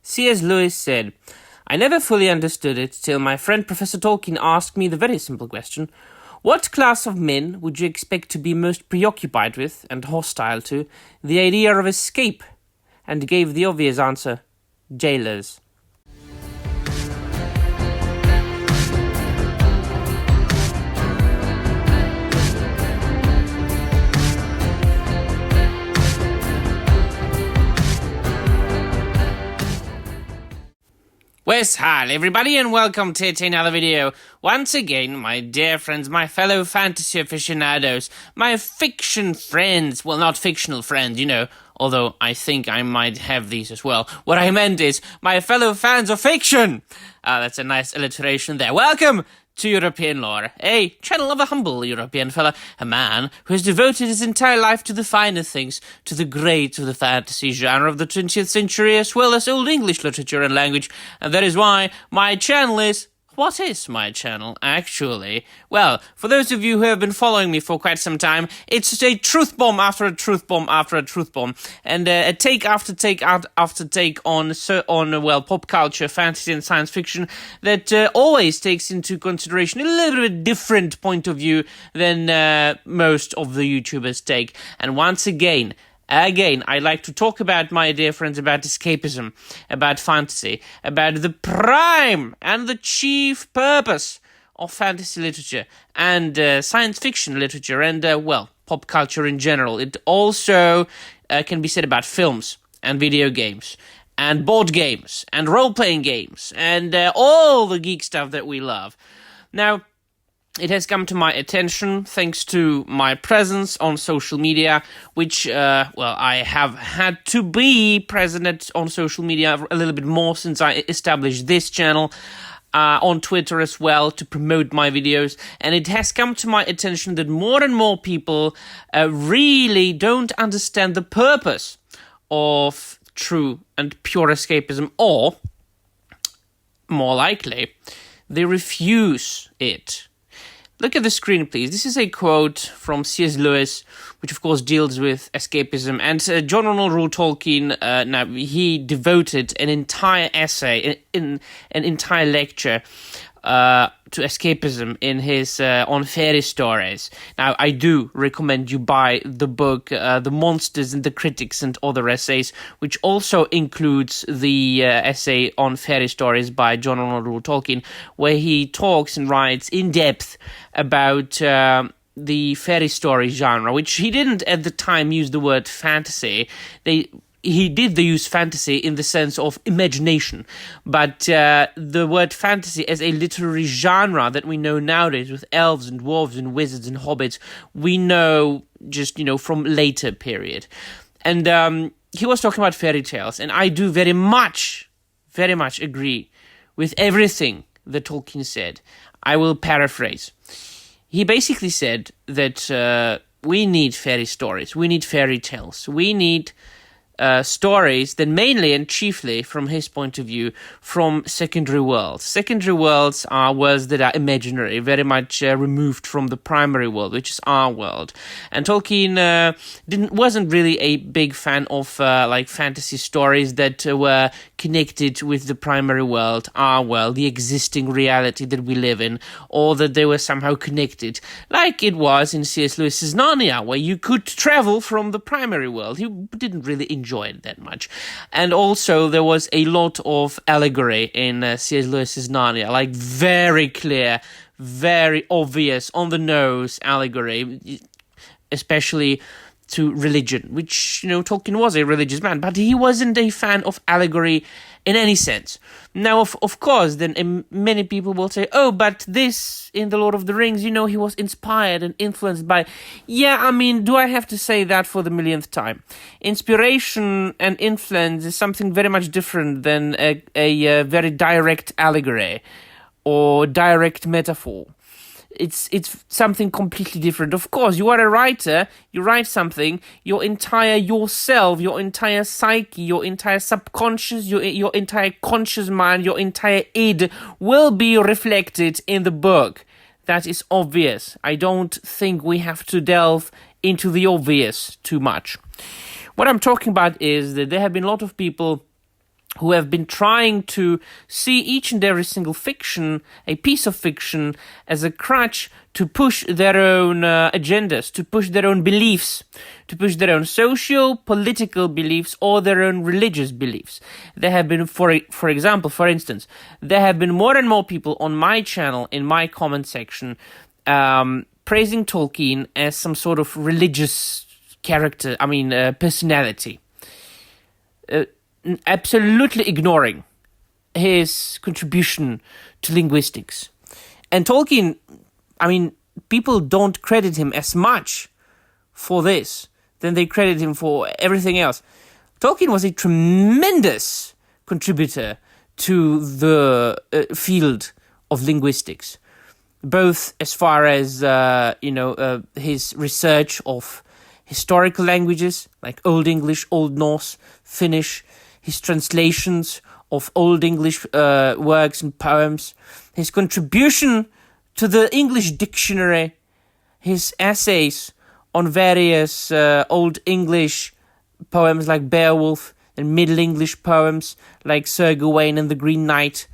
C.S. Lewis said, "I never fully understood it till my friend Professor Tolkien asked me the very simple question, what class of men would you expect to be most preoccupied with and hostile to the idea of escape?" And gave the obvious answer, jailers. Wes, hi everybody, and welcome to another video. Once again, my dear friends, my fellow fantasy aficionados, my fiction friends, well, not fictional friends, although I think I might have these as well. What I meant is, my fellow fans of fiction! That's a nice alliteration there. Welcome to European Lore, a channel of a humble European fella, a man who has devoted his entire life to the finer things, to the great of the fantasy genre of the 20th century, as well as Old English literature and language, and that is why my channel is... What is my channel, actually? Well, for those of you who have been following me for quite some time, it's a truth bomb after a truth bomb after a truth bomb, and a take after take after take on pop culture, fantasy and science fiction that always takes into consideration a little bit different point of view than most of the YouTubers take. And once again, I like to talk about, my dear friends, about escapism, about fantasy, about the prime and the chief purpose of fantasy literature and science fiction literature and, pop culture in general. It also can be said about films and video games and board games and role-playing games and all the geek stuff that we love. Now, it has come to my attention thanks to my presence on social media, which, I have had to be present on social media a little bit more since I established this channel, on Twitter as well, to promote my videos. And it has come to my attention that more and more people really don't understand the purpose of true and pure escapism, or, more likely, they refuse it. Look at the screen, please. This is a quote from C.S. Lewis, which of course deals with escapism. And John Ronald Reuel Tolkien, he devoted an entire essay, an entire lecture to escapism in his on fairy stories. Now, I do recommend you buy the book, The Monsters and the Critics and Other Essays, which also includes the essay on fairy stories by John Ronald Reuel Tolkien, where he talks and writes in depth about the fairy story genre, which he didn't at the time use the word fantasy. He did use fantasy in the sense of imagination, but the word fantasy as a literary genre that we know nowadays with elves and dwarves and wizards and hobbits, we know just, from later period. And he was talking about fairy tales, and I do very much agree with everything that Tolkien said. I will paraphrase. He basically said that we need fairy stories, we need fairy tales, we need stories that mainly and chiefly, from his point of view, from secondary worlds. Secondary worlds are worlds that are imaginary, very much removed from the primary world, which is our world. And Tolkien wasn't really a big fan of fantasy stories that were connected with the primary world, our world, the existing reality that we live in, or that they were somehow connected, like it was in C.S. Lewis's Narnia, where you could travel from the primary world. He didn't really enjoy it that much. And also there was a lot of allegory in C.S. Lewis's Narnia, like very clear, very obvious, on the nose allegory, especially to religion, which, Tolkien was a religious man, but he wasn't a fan of allegory in any sense. Now, of course, then many people will say, oh, but this, in The Lord of the Rings, he was inspired and influenced by... Yeah, do I have to say that for the millionth time? Inspiration and influence is something very much different than a very direct allegory or direct metaphor. It's something completely different. Of course, you are a writer, you write something, your entire yourself, your entire psyche, your entire subconscious, your entire conscious mind, your entire id will be reflected in the book. That is obvious. I don't think we have to delve into the obvious too much. What I'm talking about is that there have been a lot of people who have been trying to see each and every single fiction, a piece of fiction, as a crutch to push their own agendas, to push their own beliefs, to push their own social, political beliefs, or their own religious beliefs. There have been, for instance, there have been more and more people on my channel, in my comment section, praising Tolkien as some sort of religious character, personality. Absolutely ignoring his contribution to linguistics. And Tolkien, people don't credit him as much for this than they credit him for everything else. Tolkien was a tremendous contributor to the field of linguistics, both as far as, his research of historical languages like Old English, Old Norse, Finnish, his translations of Old English works and poems, his contribution to the English dictionary, his essays on various Old English poems like Beowulf, and Middle English poems like Sir Gawain and the Green Knight,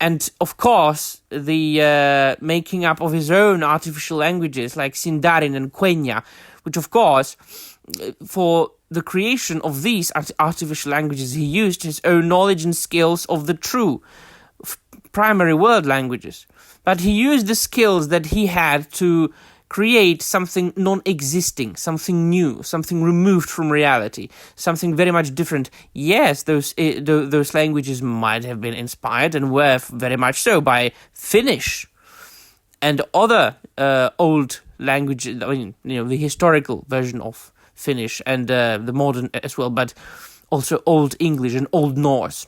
and of course the making up of his own artificial languages like Sindarin and Quenya, which of course, for the creation of these artificial languages, he used his own knowledge and skills of the true primary world languages. But he used the skills that he had to create something non-existing, something new, something removed from reality, something very much different. Yes, those languages might have been inspired, and were very much so, by Finnish and other old languages, the historical version of Finnish, and the modern as well, but also Old English and Old Norse.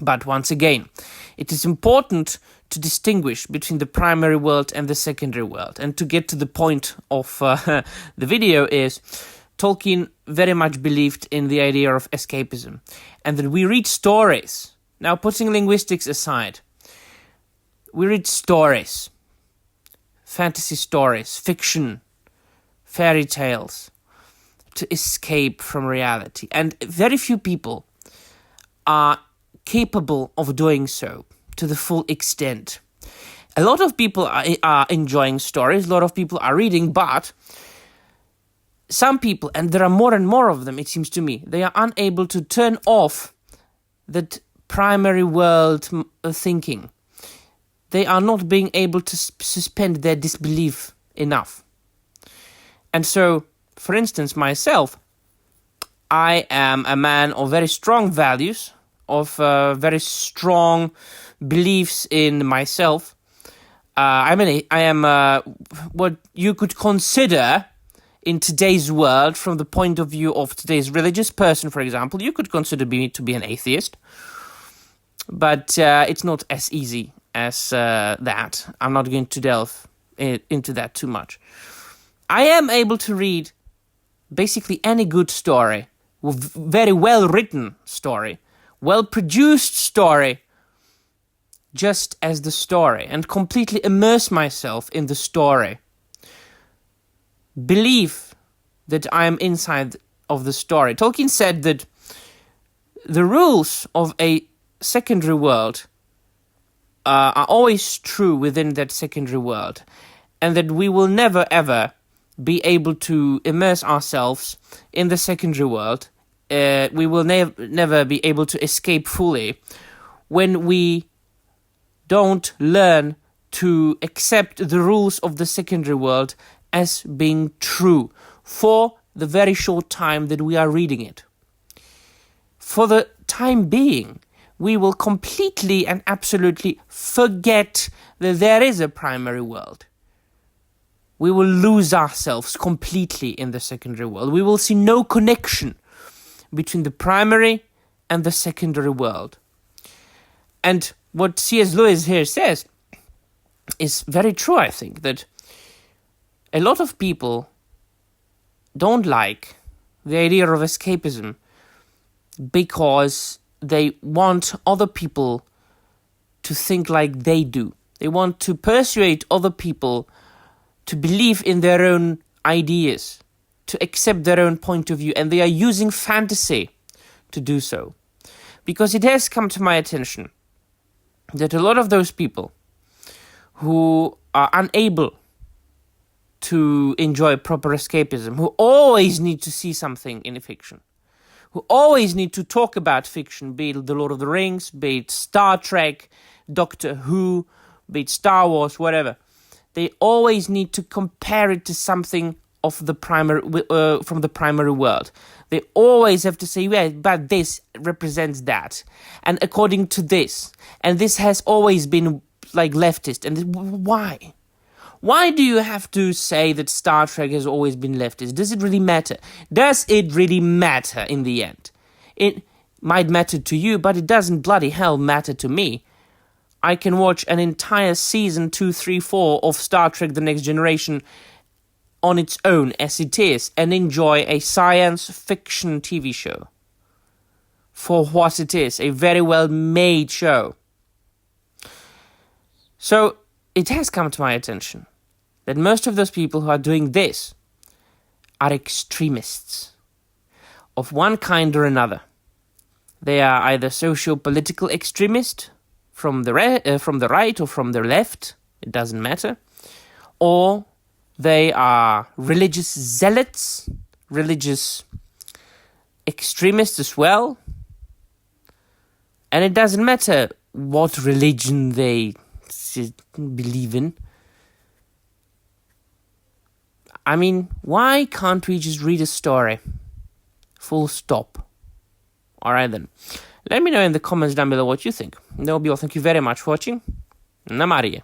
But once again, it is important to distinguish between the primary world and the secondary world. And to get to the point of the video is, Tolkien very much believed in the idea of escapism, and that we read stories. Now, putting linguistics aside, we read stories, fantasy stories, fiction, fairy tales, to escape from reality. And very few people are capable of doing so to the full extent. A lot of people are enjoying stories, a lot of people are reading, but some people, and there are more and more of them, it seems to me, they are unable to turn off that primary world thinking. They are not being able to suspend their disbelief enough. And so, for instance, myself, I am a man of very strong values, of very strong beliefs in myself. I am what you could consider in today's world, from the point of view of today's religious person, for example, you could consider me to be an atheist. But it's not as easy as that. I'm not going to delve into that too much. I am able to read basically any good story, very well-written story, well-produced story, just as the story, and completely immerse myself in the story. Believe that I am inside of the story. Tolkien said that the rules of a secondary world are always true within that secondary world, and that we will never ever be able to immerse ourselves in the secondary world. We will never be able to escape fully when we don't learn to accept the rules of the secondary world as being true for the very short time that we are reading it. For the time being, we will completely and absolutely forget that there is a primary world. We will lose ourselves completely in the secondary world. We will see no connection between the primary and the secondary world. And what C.S. Lewis here says is very true, I think, that a lot of people don't like the idea of escapism because they want other people to think like they do. They want to persuade other people to believe in their own ideas, to accept their own point of view, and they are using fantasy to do so. Because it has come to my attention that a lot of those people who are unable to enjoy proper escapism, who always need to see something in fiction, who always need to talk about fiction, be it The Lord of the Rings, be it Star Trek, Doctor Who, be it Star Wars, whatever. They always need to compare it to something of the primary from the primary world. They always have to say, yeah, but this represents that, and according to this, and this has always been like leftist. And why? Why do you have to say that Star Trek has always been leftist? Does it really matter? Does it really matter in the end? It might matter to you, but it doesn't bloody hell matter to me. I can watch an entire season 2, 3, 4 of Star Trek The Next Generation on its own as it is and enjoy a science fiction TV show for what it is, a very well made show. So it has come to my attention that most of those people who are doing this are extremists of one kind or another. They are either socio-political extremists from the right or from the left, it doesn't matter, or they are religious zealots, religious extremists as well, and it doesn't matter what religion they believe in. I mean, why can't we just read a story? Full stop. Alright then. Let me know in the comments down below what you think. That will be all. Thank you very much for watching. Namarie.